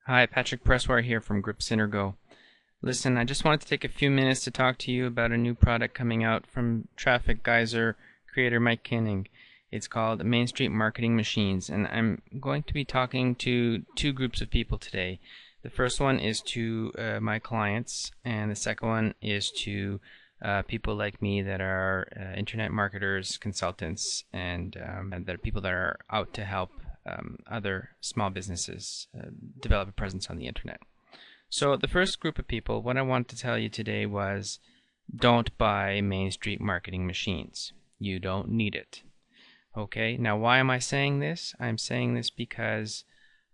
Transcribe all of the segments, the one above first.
Hi, Patrick Presswire here from Grip Synergo. Listen, I just wanted to take a few minutes to talk to you about a new product coming out from Traffic Geyser creator Mike Kinning. It's called Main Street Marketing Machines, and I'm going to be talking to two groups of people today. The first one is to my clients, and the second one is to people like me that are internet marketers, consultants, and that are people that are out to help other small businesses develop a presence on the internet. So the first group of people, what I wanted to tell you today was don't buy Main Street Marketing Machines. You don't need it. Okay, now why am I saying this? I'm saying this because,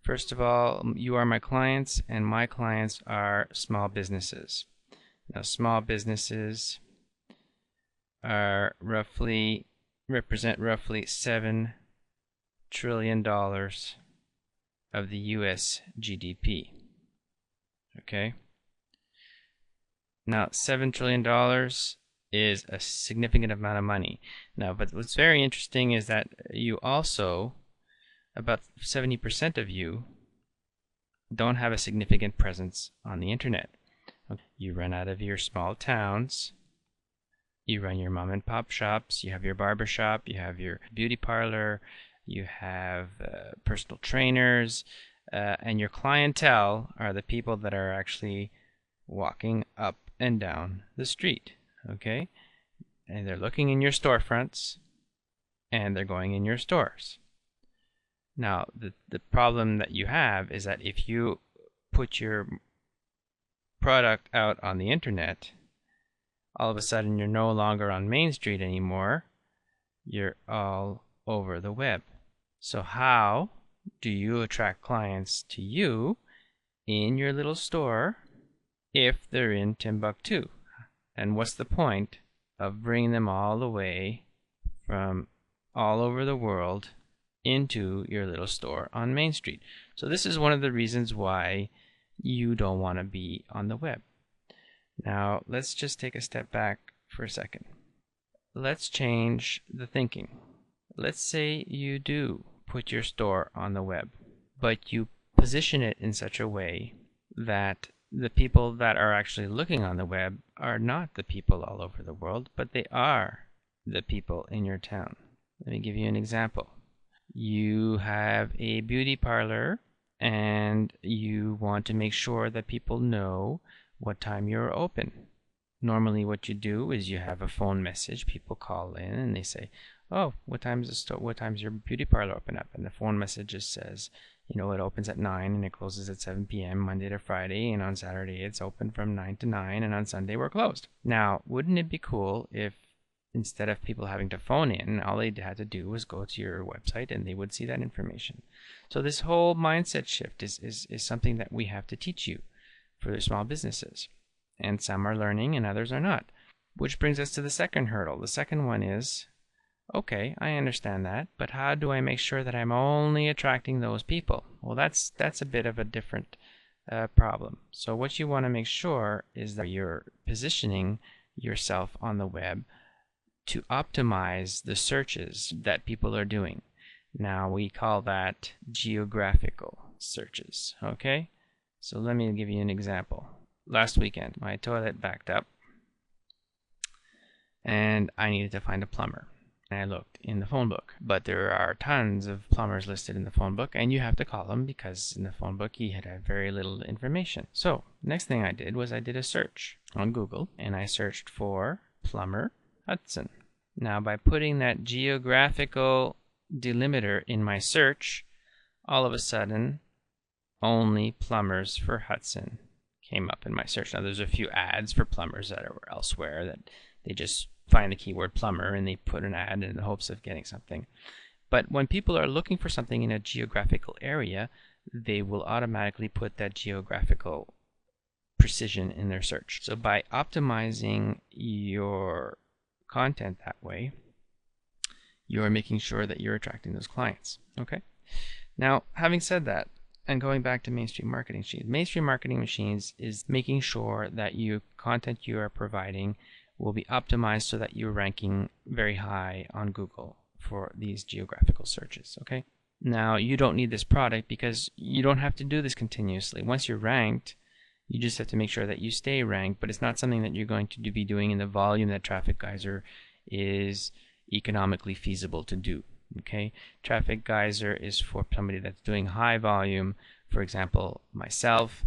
first of all, you are my clients, and my clients are small businesses. Now, small businesses represent roughly $7 trillion of the US GDP. Okay? Now, $7 trillion is a significant amount of money. Now, but what's very interesting is that you also, about 70% of you, don't have a significant presence on the internet. You run out of your small towns, you run your mom and pop shops, you have your barber shop, you have your beauty parlor, you have personal trainers, and your clientele are the people that are actually walking up and down the street, okay? And they're looking in your storefronts, and they're going in your stores. Now, the problem that you have is that if you put your product out on the internet, all of a sudden you're no longer on Main Street anymore, you're all over the web. So how do you attract clients to you in your little store if they're in Timbuktu? And what's the point of bringing them all the way from all over the world into your little store on Main Street? So this is one of the reasons why you don't want to be on the web. Now, let's just take a step back for a second. Let's change the thinking. Let's say you do put your store on the web, but you position it in such a way that the people that are actually looking on the web are not the people all over the world, but they are the people in your town. Let me give you an example. You have a beauty parlor and you want to make sure that people know what time you're open. Normally what you do is you have a phone message. People call in and they say, oh, what time's your beauty parlor open up? And the phone message just says, it opens at 9 and it closes at 7 p.m. Monday to Friday, and on Saturday it's open from 9 to 9, and on Sunday we're closed. Now, wouldn't it be cool if instead of people having to phone in, all they had to do was go to your website and they would see that information? So this whole mindset shift is something that we have to teach you for the small businesses. And some are learning and others are not. Which brings us to the second hurdle. The second one is, okay, I understand that, but how do I make sure that I'm only attracting those people? Well, that's a bit of a different problem. So what you want to make sure is that you're positioning yourself on the web to optimize the searches that people are doing. Now, we call that geographical searches, okay? So let me give you an example. Last weekend, my toilet backed up, and I needed to find a plumber. And I looked in the phone book, but there are tons of plumbers listed in the phone book, and you have to call them because in the phone book he had very little information. So next thing I did was I did a search on Google, and I searched for plumber Hudson. Now, by putting that geographical delimiter in my search, all of a sudden only plumbers for Hudson came up in my search. Now, there's a few ads for plumbers that are elsewhere that they just find the keyword plumber and they put an ad in the hopes of getting something. But when people are looking for something in a geographical area, they will automatically put that geographical precision in their search. So by optimizing your content that way, you're making sure that you're attracting those clients. Okay. Now, having said that, and going back to Main Street Marketing Machines, Main Street Marketing Machines is making sure that your content you are providing will be optimized so that you're ranking very high on Google for these geographical searches. Okay. Now, you don't need this product because you don't have to do this continuously. Once you're ranked, you just have to make sure that you stay ranked, but it's not something that you're going to be doing in the volume that Traffic Geyser is economically feasible to do. Okay, Traffic Geyser is for somebody that's doing high volume, for example, myself,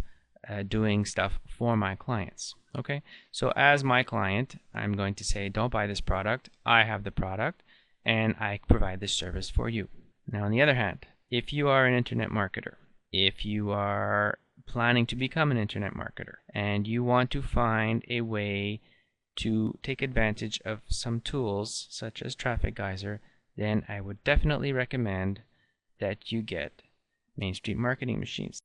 doing stuff for my clients. Okay, so as my client, I'm going to say, don't buy this product. I have the product, and I provide this service for you. Now, on the other hand, if you are an internet marketer, if you are planning to become an internet marketer, and you want to find a way to take advantage of some tools such as Traffic Geyser, then I would definitely recommend that you get Main Street Marketing Machines.